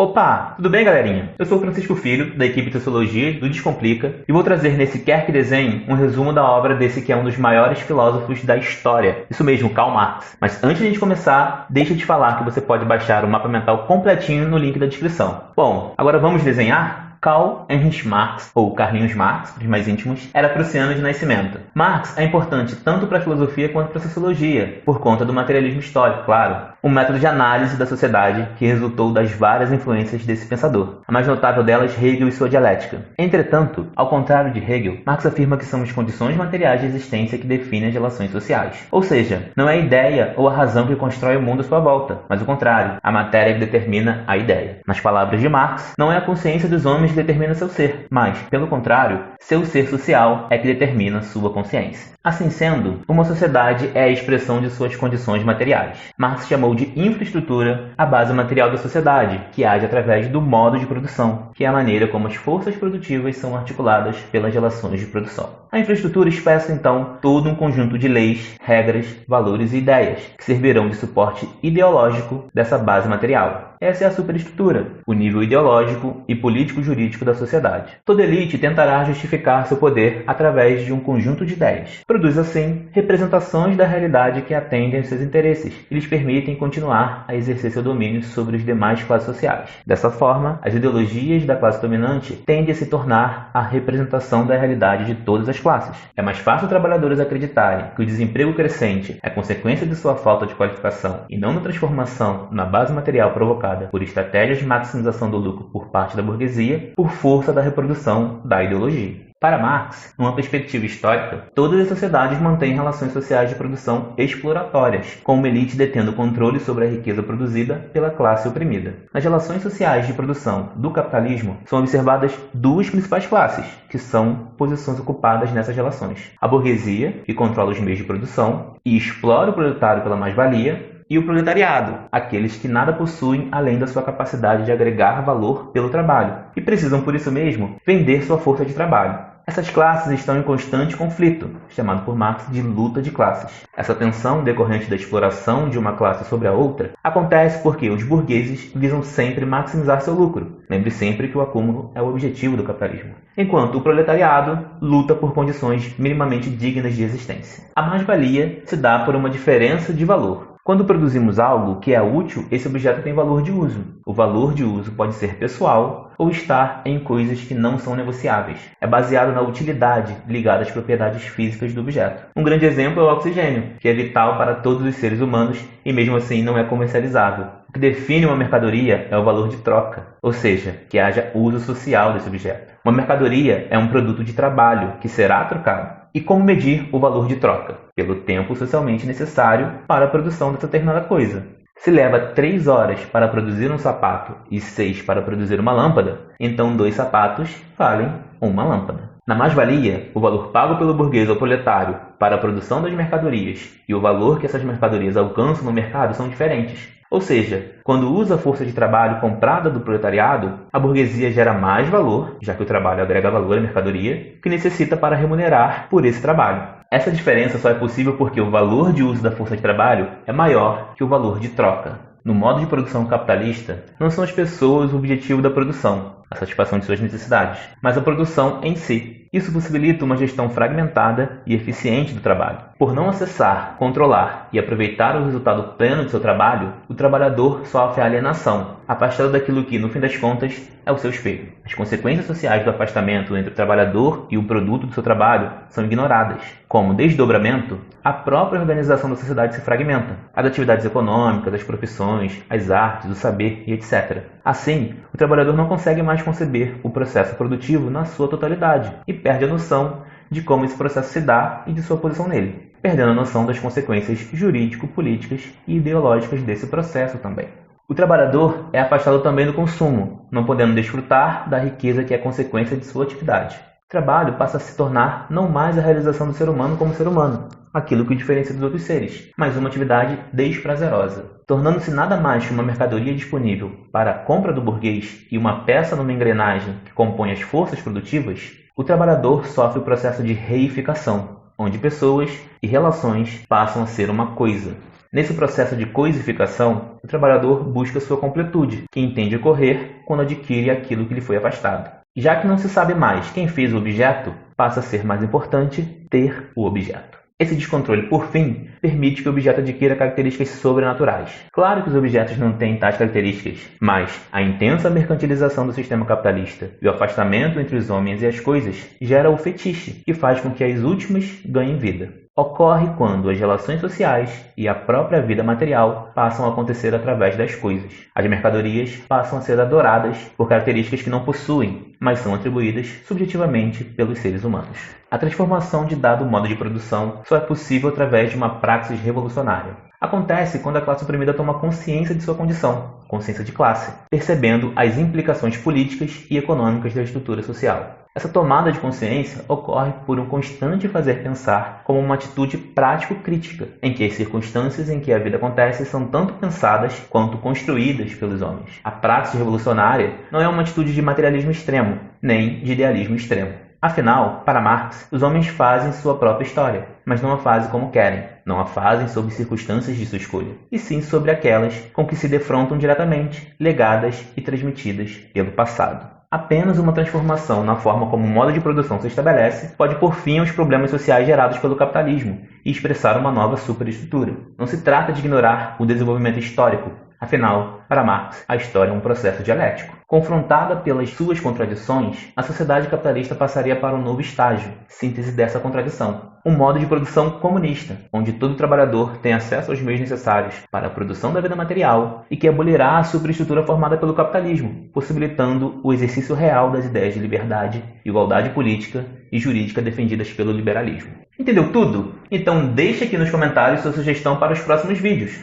Opa, tudo bem, galerinha? Eu sou o Francisco Filho, da equipe de Sociologia do Descomplica, e vou trazer nesse Quer Que Desenhe um resumo da obra desse que é um dos maiores filósofos da história. Isso mesmo, Karl Marx. Mas antes de a gente começar, deixa eu te falar que você pode baixar o mapa mental completinho no link da descrição. Bom, agora vamos desenhar? Karl Heinrich Marx, ou Carlinhos Marx, para os mais íntimos, era prussiano de nascimento. Marx é importante tanto para a filosofia quanto para a sociologia, por conta do materialismo histórico, claro. Um método de análise da sociedade que resultou das várias influências desse pensador. A mais notável delas, Hegel e sua dialética. Entretanto, ao contrário de Hegel, Marx afirma que são as condições materiais de existência que definem as relações sociais. Ou seja, não é a ideia ou a razão que constrói o mundo à sua volta, mas o contrário, a matéria que determina a ideia. Nas palavras de Marx, não é a consciência dos homens que determina seu ser, mas, pelo contrário, seu ser social é que determina sua consciência. Assim sendo, uma sociedade é a expressão de suas condições materiais. Marx chamou de infraestrutura a base material da sociedade, que age através do modo de produção, que é a maneira como as forças produtivas são articuladas pelas relações de produção. A infraestrutura expressa, então, todo um conjunto de leis, regras, valores e ideias, que servirão de suporte ideológico dessa base material. Essa é a superestrutura, o nível ideológico e político-jurídico da sociedade. Toda elite tentará justificar seu poder através de um conjunto de ideias. Produz, assim, representações da realidade que atendem aos seus interesses e lhes permitem continuar a exercer seu domínio sobre as demais classes sociais. Dessa forma, as ideologias da classe dominante tendem a se tornar a representação da realidade de todas as classes. É mais fácil trabalhadores acreditarem que o desemprego crescente é consequência de sua falta de qualificação e não na transformação na base material provocada por estratégias de maximização do lucro por parte da burguesia, por força da reprodução da ideologia. Para Marx, numa perspectiva histórica, todas as sociedades mantêm relações sociais de produção exploratórias, com uma elite detendo controle sobre a riqueza produzida pela classe oprimida. Nas relações sociais de produção do capitalismo, são observadas duas principais classes, que são posições ocupadas nessas relações. A burguesia, que controla os meios de produção e explora o proletário pela mais-valia, e o proletariado, aqueles que nada possuem além da sua capacidade de agregar valor pelo trabalho, e precisam por isso mesmo vender sua força de trabalho. Essas classes estão em constante conflito, chamado por Marx de luta de classes. Essa tensão decorrente da exploração de uma classe sobre a outra acontece porque os burgueses visam sempre maximizar seu lucro. Lembre sempre que o acúmulo é o objetivo do capitalismo. Enquanto o proletariado luta por condições minimamente dignas de existência. A mais-valia se dá por uma diferença de valor. Quando produzimos algo que é útil, esse objeto tem valor de uso. O valor de uso pode ser pessoal ou estar em coisas que não são negociáveis. É baseado na utilidade ligada às propriedades físicas do objeto. Um grande exemplo é o oxigênio, que é vital para todos os seres humanos e mesmo assim não é comercializável. O que define uma mercadoria é o valor de troca, ou seja, que haja uso social desse objeto. Uma mercadoria é um produto de trabalho que será trocado. E como medir o valor de troca? Pelo tempo socialmente necessário para a produção dessa determinada coisa. Se leva 3 horas para produzir um sapato e 6 para produzir uma lâmpada, então 2 sapatos valem uma lâmpada. Na mais-valia, o valor pago pelo burguês ao proletário para a produção das mercadorias e o valor que essas mercadorias alcançam no mercado são diferentes. Ou seja, quando usa a força de trabalho comprada do proletariado, a burguesia gera mais valor, já que o trabalho agrega valor à mercadoria, que necessita para remunerar por esse trabalho. Essa diferença só é possível porque o valor de uso da força de trabalho é maior que o valor de troca. No modo de produção capitalista, não são as pessoas o objetivo da produção, a satisfação de suas necessidades, mas a produção em si. Isso possibilita uma gestão fragmentada e eficiente do trabalho. Por não acessar, controlar e aproveitar o resultado pleno de seu trabalho, o trabalhador sofre a alienação, afastado daquilo que, no fim das contas, é o seu espelho. As consequências sociais do afastamento entre o trabalhador e o produto do seu trabalho são ignoradas. Como desdobramento, a própria organização da sociedade se fragmenta. As atividades econômicas, as profissões, as artes, o saber e etc. Assim, o trabalhador não consegue mais conceber o processo produtivo na sua totalidade e perde a noção de como esse processo se dá e de sua posição nele, perdendo a noção das consequências jurídico-políticas e ideológicas desse processo também. O trabalhador é afastado também do consumo, não podendo desfrutar da riqueza que é consequência de sua atividade. O trabalho passa a se tornar não mais a realização do ser humano como ser humano, aquilo que o diferencia dos outros seres, mas uma atividade desprazerosa, tornando-se nada mais que uma mercadoria disponível para a compra do burguês e uma peça numa engrenagem que compõe as forças produtivas. O trabalhador sofre o processo de reificação, onde pessoas e relações passam a ser uma coisa. Nesse processo de coisificação, o trabalhador busca sua completude, que entende ocorrer quando adquire aquilo que lhe foi afastado. Já que não se sabe mais quem fez o objeto, passa a ser mais importante ter o objeto. Esse descontrole, por fim, permite que o objeto adquira características sobrenaturais. Claro que os objetos não têm tais características, mas a intensa mercantilização do sistema capitalista e o afastamento entre os homens e as coisas gera o fetiche, que faz com que as últimas ganhem vida. Ocorre quando as relações sociais e a própria vida material passam a acontecer através das coisas. As mercadorias passam a ser adoradas por características que não possuem, mas são atribuídas subjetivamente pelos seres humanos. A transformação de dado modo de produção só é possível através de uma praxis revolucionária. Acontece quando a classe oprimida toma consciência de sua condição, consciência de classe, percebendo as implicações políticas e econômicas da estrutura social. Essa tomada de consciência ocorre por um constante fazer pensar como uma atitude prático-crítica, em que as circunstâncias em que a vida acontece são tanto pensadas quanto construídas pelos homens. A praxis revolucionária não é uma atitude de materialismo extremo, nem de idealismo extremo. Afinal, para Marx, os homens fazem sua própria história, mas não a fazem como querem, não a fazem sob circunstâncias de sua escolha, e sim sobre aquelas com que se defrontam diretamente, legadas e transmitidas pelo passado. Apenas uma transformação na forma como o modo de produção se estabelece pode pôr fim aos problemas sociais gerados pelo capitalismo e expressar uma nova superestrutura. Não se trata de ignorar o desenvolvimento histórico. Afinal, para Marx, a história é um processo dialético. Confrontada pelas suas contradições, a sociedade capitalista passaria para um novo estágio, síntese dessa contradição. Um modo de produção comunista, onde todo trabalhador tem acesso aos meios necessários para a produção da vida material e que abolirá a superestrutura formada pelo capitalismo, possibilitando o exercício real das ideias de liberdade, igualdade política e jurídica defendidas pelo liberalismo. Entendeu tudo? Então deixe aqui nos comentários sua sugestão para os próximos vídeos.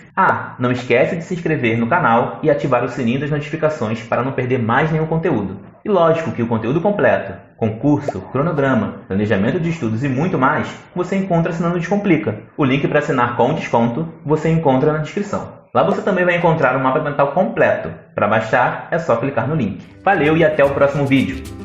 Não esquece de se inscrever no canal e ativar o sininho das notificações para não perder mais nenhum conteúdo. E lógico que o conteúdo completo, concurso, cronograma, planejamento de estudos e muito mais, você encontra assinando Descomplica. O link para assinar com desconto você encontra na descrição. Lá você também vai encontrar um mapa mental completo. Para baixar, é só clicar no link. Valeu e até o próximo vídeo!